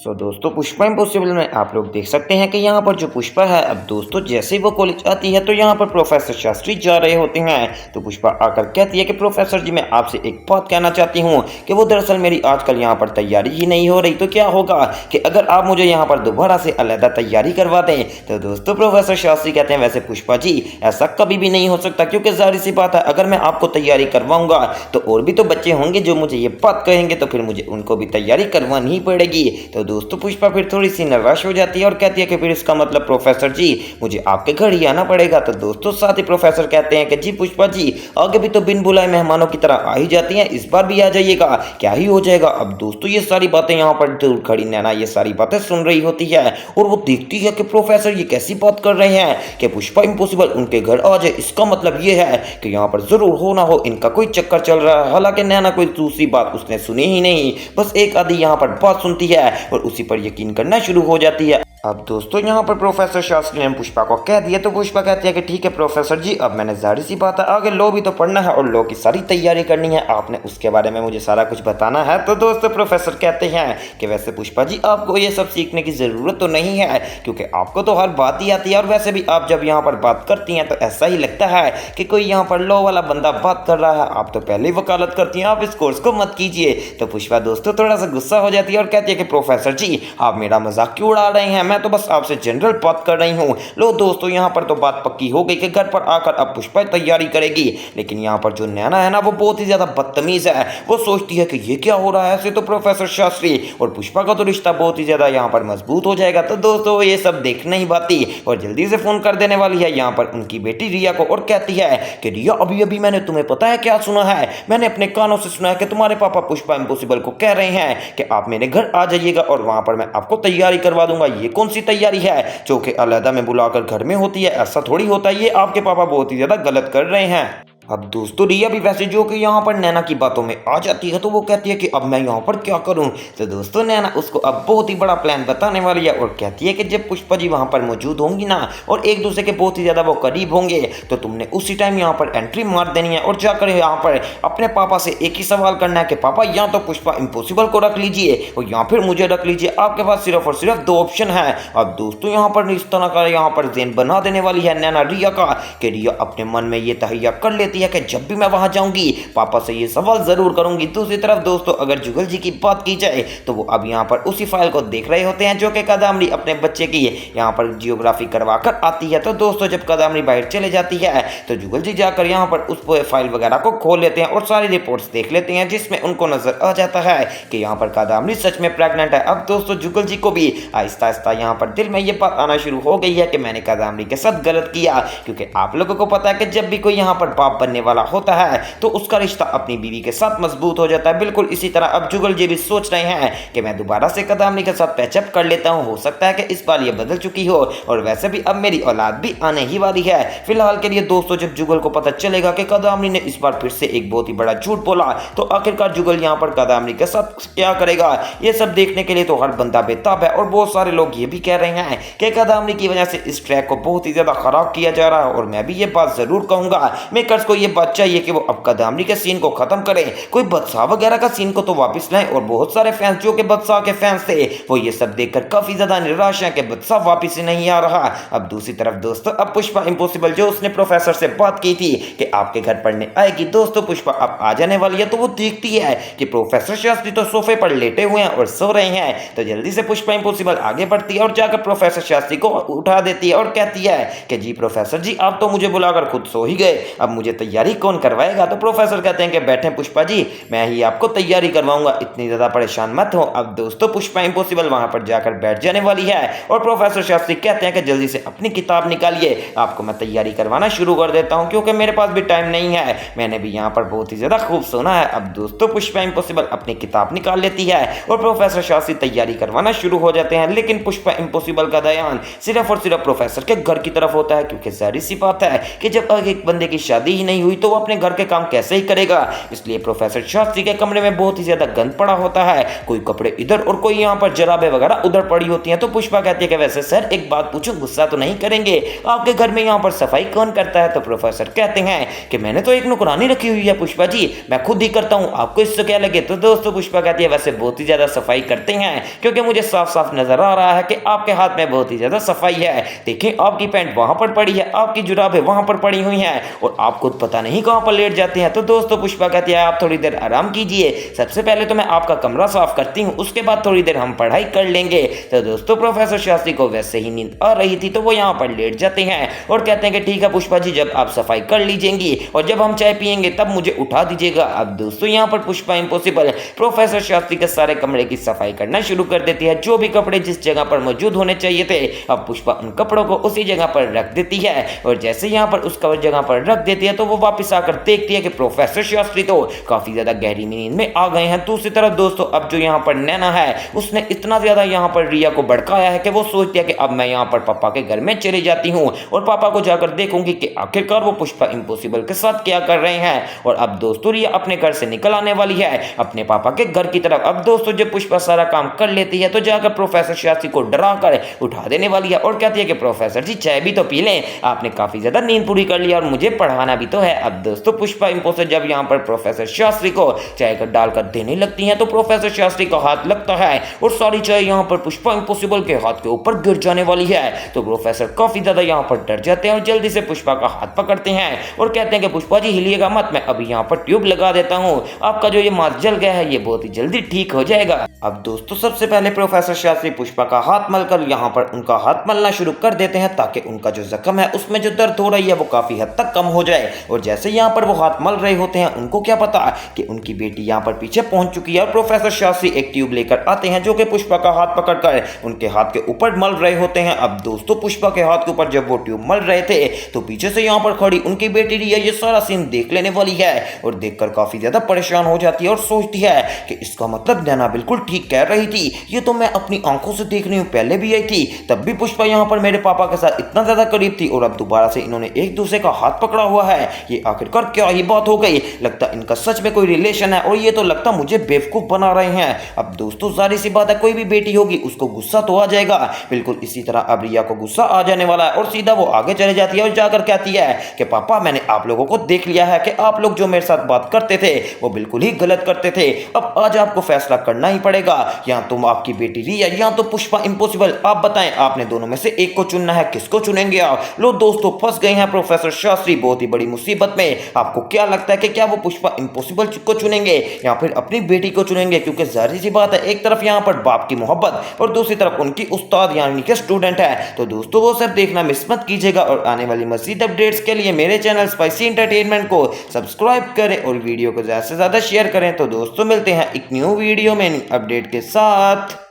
दोस्तों पुष्पा इम्पॉसिबल में आप लोग देख सकते हैं कि यहाँ पर जो पुष्पा है, अब दोस्तों जैसे ही वो कॉलेज आती है तो यहाँ पर प्रोफेसर शास्त्री जा रहे होते हैं। तो पुष्पा आकर कहती है कि प्रोफेसर जी मैं आपसे एक बात कहना चाहती हूँ कि वो दरअसल मेरी आजकल यहाँ पर तैयारी ही नहीं हो रही। तो क्या होगा कि अगर आप मुझे यहाँ पर दोबारा से अलग तैयारी करवा दें। तो दोस्तों प्रोफेसर शास्त्री कहते हैं वैसे पुष्पा जी ऐसा कभी भी नहीं हो सकता, क्योंकि जाहिर सी बात है अगर मैं आपको तैयारी करवाऊंगा तो और भी तो बच्चे होंगे जो मुझे ये बात कहेंगे, तो फिर मुझे उनको भी तैयारी करवानी ही पड़ेगी। तो दोस्तों पुष्पा फिर थोड़ी सी निराश हो जाती है और कहती है कि फिर इसका मतलब प्रोफेसर जी मुझे आपके घर ही आना पड़ेगा। तो दोस्तों साथ ही प्रोफेसर कहते हैं कि जी पुष्पा जी आगे भी तो बिन बुलाए मेहमानों की तरह आ ही जाती हैं, इस बार भी आ जाइएगा, क्या ही हो जाएगा। अब दोस्तों ये सारी बातें यहाँ पर दूर खड़ी नैना ये सारी बातें सुन रही होती है और वो देखती है कि प्रोफेसर ये कैसी बात कर रहे हैं कि पुष्पा इम्पॉसिबल उनके घर आ जाए। इसका मतलब ये है कि यहाँ पर जरूर हो ना हो इनका कोई चक्कर चल रहा है। हालांकि नैना कोई दूसरी बात उसने सुनी ही नहीं, बस एक आधी यहाँ पर बात सुनती है और उसी पर यकीन करना शुरू हो जाती है। अब दोस्तों यहाँ पर प्रोफेसर शास्त्री ने पुष्पा को कह दिया तो पुष्पा कहती है कि ठीक है प्रोफेसर जी, अब मैंने जाहिर सी बात है आगे लॉ भी तो पढ़ना है और लॉ की सारी तैयारी करनी है, आपने उसके बारे में मुझे सारा कुछ बताना है। तो दोस्तों प्रोफेसर कहते हैं कि वैसे पुष्पा जी आपको ये सब सीखने की ज़रूरत तो नहीं है, क्योंकि आपको तो हर बात ही आती है और वैसे भी आप जब यहाँ पर बात करती हैं तो ऐसा ही लगता है कि कोई यहाँ पर लॉ वाला बंदा बात कर रहा है। आप तो पहले ही वकालत करती हैं, आप इस कोर्स को मत कीजिए। तो पुष्पा दोस्तों थोड़ा सा गुस्सा हो जाती है और कहती है कि प्रोफेसर जी आप मेरा मजाक क्यों उड़ा रहे हैं, मैं तो बस आपसे जनरल बात कर रही हूँ। लो दोस्तों यहाँ पर तो बात पक्की हो गई कि घर पर आकर अब पुष्पा तैयारी करेगी, लेकिन यहाँ पर जो नैना है ना वो बहुत ही ज्यादा बदतमीज है। वो सोचती है कि ये क्या हो रहा है, ऐसे तो प्रोफेसर शास्त्री और पुष्पा का तो रिश्ता बहुत ही ज्यादा यहाँ पर मजबूत हो जाएगा। तो दोस्तों ये सब देखने ही बाती और जल्दी से फोन कर देने वाली है यहाँ पर उनकी बेटी रिया को और कहती है कि रिया अभी अभी मैंने तुम्हें पता है क्या सुना है, मैंने अपने कानों से सुना है कि तुम्हारे पापा पुष्पा इम्पॉसिबल को कह रहे हैं कि आप मेरे घर आ जाइएगा और वहां पर मैं आपको तैयारी करवा दूंगा। ये कौन सी तैयारी है जो कि अलहदा में बुलाकर घर में होती है, ऐसा थोड़ी होता है, ये आपके पापा बहुत ही ज्यादा गलत कर रहे हैं। अब दोस्तों रिया भी वैसे जो कि यहाँ पर नैना की बातों में आ जाती है तो वो कहती है कि अब मैं यहाँ पर क्या करूँ। तो दोस्तों नैना उसको अब बहुत ही बड़ा प्लान बताने वाली है और कहती है कि जब पुष्पा जी वहाँ पर मौजूद होंगी ना और एक दूसरे के बहुत ही ज़्यादा वो करीब होंगे तो तुमने उसी टाइम यहाँ पर एंट्री मार देनी है और जाकर यहाँ पर अपने पापा से एक ही सवाल करना है कि पापा या तो पुष्पा इम्पॉसिबल को रख लीजिए और या फिर मुझे रख लीजिए, आपके पास सिर्फ और सिर्फ दो ऑप्शन है। अब दोस्तों यहाँ पर इस तरह का यहाँ पर जेन बना देने वाली है नैना रिया का कि रिया अपने मन में ये तहैया कर लेती है कि जब भी मैं वहां जाऊंगी पापा से ये सवाल जरूर करूंगी। दूसरी तरफ दोस्तों अगर जुगल जी की बात की जाए तो वो अब यहाँ पर उसी फाइल को देख रहे होते हैं जो कि कादम्बरी अपने बच्चे की यहाँ पर जियोग्राफी करवा कर आती है। तो दोस्तों जब कादम्बरी बाहर चले जाती है तो जुगल जी जाकर यहाँ पर उस फाइल वगैरह को खोल लेते हैं और सारी रिपोर्ट्स देख लेते हैं जिसमें उनको नजर आ जाता है कि यहाँ पर कादम्बरी सच में प्रेग्नेंट है। अब दोस्तों जुगल जी को भी आहिस्ता आहिस्ता यहाँ पर दिल में ये बात आना शुरू हो गई है कि मैंने कादम्बरी के साथ गलत किया, क्योंकि आप लोगों को पता है कि जब भी कोई यहाँ पर बाप बनने वाला होता है तो उसका रिश्ता अपनी बीवी के साथ मजबूत हो जाता है। बिल्कुल इसी तरह अब जुगल जी भी सोच रहे हैं कि मैं दोबारा से कादम्बरी के साथ पैचअप कर लेता हूं, हो सकता है कि इस बार ये बदल चुकी हो और वैसे भी अब मेरी औलाद भी आने ही वाली है। फिलहाल के लिए दोस्तों जब जुगल को पता चलेगा कि कादम्बरी ने इस बार फिर से एक बहुत ही बड़ा झूठ बोला तो आखिरकार जुगल यहाँ पर कादम्बरी के साथ क्या करेगा, ये सब देखने के लिए तो हर बंदा बेताब है। और बहुत सारे लोग ये भी कह रहे हैं कि कादम्बरी की वजह से इस ट्रैक को बहुत ही ज्यादा खराब किया जा रहा है और मैं भी ये बात जरूर कहूंगा, मेकर्स को ये बात चाहिए कि वो अब कादम्बरी के सीन को खत्म करें, कोई बदशाह वगैरह का सीन को तो वापस लाएं। और बहुत सारे फैंस जो कि बदशाह के फैंस थे वो ये सब देखकर काफी ज्यादा निराश हैं कि बदशाह वापस ही नहीं आ रहा। अब दूसरी तरफ दोस्तों अब पुष्पा इम्पॉसिबल जो उसने प्रोफेसर से बात की थी कि आपके घर पढ़ने आएगी, दोस्तों पुष्पा अब आ जाने वाली है तो वो देखती है कि प्रोफेसर शास्त्री तो सोफे पर लेटे हुए हैं और सो रहे हैं। तो जल्दी से पुष्पा इम्पॉसिबल आगे बढ़ती है और जाकर प्रोफेसर शास्त्री को उठा देती है और कहती है कि जी प्रोफेसर जी आप तो मुझे बुलाकर खुद सो ही गए, अब मुझे तैयारी कौन करवाएगा। तो प्रोफेसर कहते हैं कि बैठे पुष्पा जी मैं ही आपको तैयारी करवाऊंगा, इतनी ज्यादा परेशान मत हो। अब दोस्तों पुष्पा इम्पॉसिबल वहां पर जाकर बैठ जाने वाली है और प्रोफेसर शास्त्री कहते हैं कि जल्दी से अपनी किताब निकालिए, आपको मैं तैयारी करवाना शुरू कर देता हूं क्योंकि मेरे पास भी टाइम नहीं है, मैंने भी यहाँ पर बहुत ही ज्यादा खूब सोना है। अब दोस्तों पुष्पा इम्पॉसिबल अपनी किताब निकाल लेती है और प्रोफेसर शास्त्री तैयारी करवाना शुरू हो जाते हैं, लेकिन पुष्पा इम्पॉसिबल का ध्यान सिर्फ और सिर्फ प्रोफेसर के घर की तरफ होता है, क्योंकि जाहिर सी बात है कि जब एक बंदे की शादी ही नहीं हुई तो वो अपने घर के काम कैसे ही करेगा। इसलिए प्रोफेसर शास्त्री के कमरे में बहुत ही ज्यादा गंद पड़ा होता है, कोई कपड़े इधर और कोई यहाँ पर जराबे वगैरह उधर पड़ी होती हैं। तो पुष्पा कहती है कि वैसे सर एक बात पूछूं, गुस्सा तो नहीं करेंगे, आपके घर में यहाँ पर सफाई कौन करता है? तो प्रोफेसर कहते हैं कि मैंने तो एक नौकरानी रखी हुई है पुष्पा जी, मैं खुद ही करता हूँ, आपको इससे क्या लगे? तो दोस्तों पुष्पा कहती है वैसे बहुत ही ज्यादा सफाई करते हैं, क्योंकि मुझे साफ साफ नजर आ रहा है कि आपके हाथ में बहुत ही ज्यादा सफाई है। देखिए आपकी पैंट वहां पर पड़ी है, आपकी जुराबें वहां पर पड़ी हुई हैं और आप खुद पता नहीं कहां पर लेट जाते हैं। तो दोस्तों पुष्पा कहती है आप थोड़ी देर आराम कीजिए, सबसे पहले तो मैं आपका कमरा साफ करती हूँ, उसके बाद थोड़ी देर हम पढ़ाई कर लेंगे। तो दोस्तों प्रोफेसर शास्त्री को वैसे ही नींद आ रही थी, तो वो यहाँ पर लेट जाते हैं और कहते हैं कि ठीक है पुष्पा जी, जब आप सफाई कर लीजिएंगी और जब हम चाय पियेंगे तब मुझे उठा दीजिएगा। अब दोस्तों यहाँ पर पुष्पा इम्पॉसिबल प्रोफेसर शास्त्री के सारे कमरे की सफाई करना शुरू कर देती है। जो भी कपड़े जिस जगह पर मौजूद होने चाहिए थे, अब पुष्पा उन कपड़ों को उसी जगह पर रख देती है और जैसे यहाँ पर उस जगह पर रख देती है तो वो वापस आकर देखती है कि प्रोफेसर शास्त्री तो काफी ज्यादा गहरी नींद में आ गए हैं। दूसरी तरफ दोस्तों अब जो यहाँ पर नैना है उसने इतना ज्यादा यहाँ पर रिया को भड़काया है कि वो सोचती है कि अब मैं यहाँ पर पापा के घर में चली जाती हूँ और पापा को जाकर देखूंगी कि आखिरकार वो पुष्पा इम्पॉसिबल के साथ क्या कर रहे हैं। और अब दोस्तों रिया अपने घर से निकल आने वाली है अपने पापा के घर की तरफ। अब दोस्तों जब पुष्पा सारा काम कर लेती है तो जाकर प्रोफेसर शास्त्री को डरा कर उठा देने वाली है और कहती है कि प्रोफेसर जी चाय भी तो पी लें, आपने काफी ज्यादा नींद पूरी कर लिया और मुझे पढ़ाना भी तो है। अब दोस्तों पुष्पा इम्पॉसिबल जब यहाँ पर प्रोफेसर शास्त्री को चाय का डालकर देने लगती है तो प्रोफेसर शास्त्री का हाथ लगता है और सारी चाय यहाँ पर पुष्पा इम्पॉसिबल के हाथ के ऊपर गिर जाने वाली है। तो प्रोफेसर काफी ज्यादा यहाँ पर डर जाते हैं और जल्दी से पुष्पा का हाथ पकड़ते हैं और कहते हैं कि पुष्पा जी हिलिएगा मत, मैं अभी यहाँ पर ट्यूब लगा देता हूँ, आपका जो ये मास्क जल गया है ये बहुत ही जल्दी ठीक हो जाएगा। अब दोस्तों सबसे पहले प्रोफेसर शास्त्री पुष्पा का हाथ मलकर यहाँ पर उनका हाथ मलना शुरू कर देते हैं ताकि उनका जो जख्म है उसमें जो दर्द हो रही है वो काफी हद तक कम हो जाए। और जैसे यहाँ पर वो हाथ मल रहे होते हैं उनको क्या पता कि उनकी बेटी यहाँ पर पीछे पहुंच चुकी है और प्रोफेसर शास्त्री एक ट्यूब लेकर आते हैं जो कि पुष्पा का हाथ पकड़कर उनके हाथ के ऊपर मल रहे होते हैं। अब दोस्तों पुष्पा के हाथ के ऊपर जब वो ट्यूब मल रहे थे तो पीछे से यहाँ पर खड़ी उनकी बेटी रिया ये सारा सीन देख लेने वाली है और देखकर काफी ज्यादा परेशान हो जाती है और सोचती है कि इसका मतलब नैना बिल्कुल ठीक कह रही थी, ये तो मैं अपनी आंखों से देख रही हूँ, पहले भी आई थी तब भी पुष्पा यहाँ पर मेरे पापा के साथ इतना ज्यादा करीब थी और अब दोबारा से इन्होंने एक दूसरे का हाथ पकड़ा हुआ है, ये आखिरकार क्या ही बात हो गई, लगता इनका सच में कोई रिलेशन है और ये तो लगता मुझे बेवकूफ बना रहे हैं। अब दोस्तों जाहिर सी बात है कोई भी बेटी होगी उसको गुस्सा तो आ जाएगा, बिल्कुल इसी तरह अब रिया को गुस्सा आ जाने वाला है और सीधा वो आगे चले जाती है और जाकर कहती है कि पापा मैंने आप लोगों को देख लिया है कि आप लोग जो मेरे साथ बात करते थे वो बिल्कुल ही गलत करते थे, अब आज आपको फैसला करना ही पड़ेगा, या तुम आपकी बेटी रिया या तो पुष्पा इम्पॉसिबल, आप बताएं आपने दोनों में से एक को चुनना है, किसको चुनेंगे आप? लो दोस्तों फंस गए हैं प्रोफेसर शास्त्री बहुत ही बड़ी मुसीबत में। आपको क्या लगता है कि क्या वो पुष्पा इम्पॉसिबल को चुनेंगे या फिर अपनी बेटी को चुनेंगे? क्योंकि जाहिर सी बात है एक तरफ यहाँ पर बाप की मोहब्बत और दूसरी तरफ उनकी उस्ताद यानी कि स्टूडेंट है। तो दोस्तों वो सब देखना मिस मत कीजिएगा और आने वाली मज़ीद अपडेट्स के लिए मेरे चैनल स्पाइसी एंटरटेनमेंट को सब्सक्राइब करें और वीडियो को ज़्यादा से ज़्यादा शेयर करें। तो दोस्तों मिलते हैं एक न्यू वीडियो में अपडेट के साथ।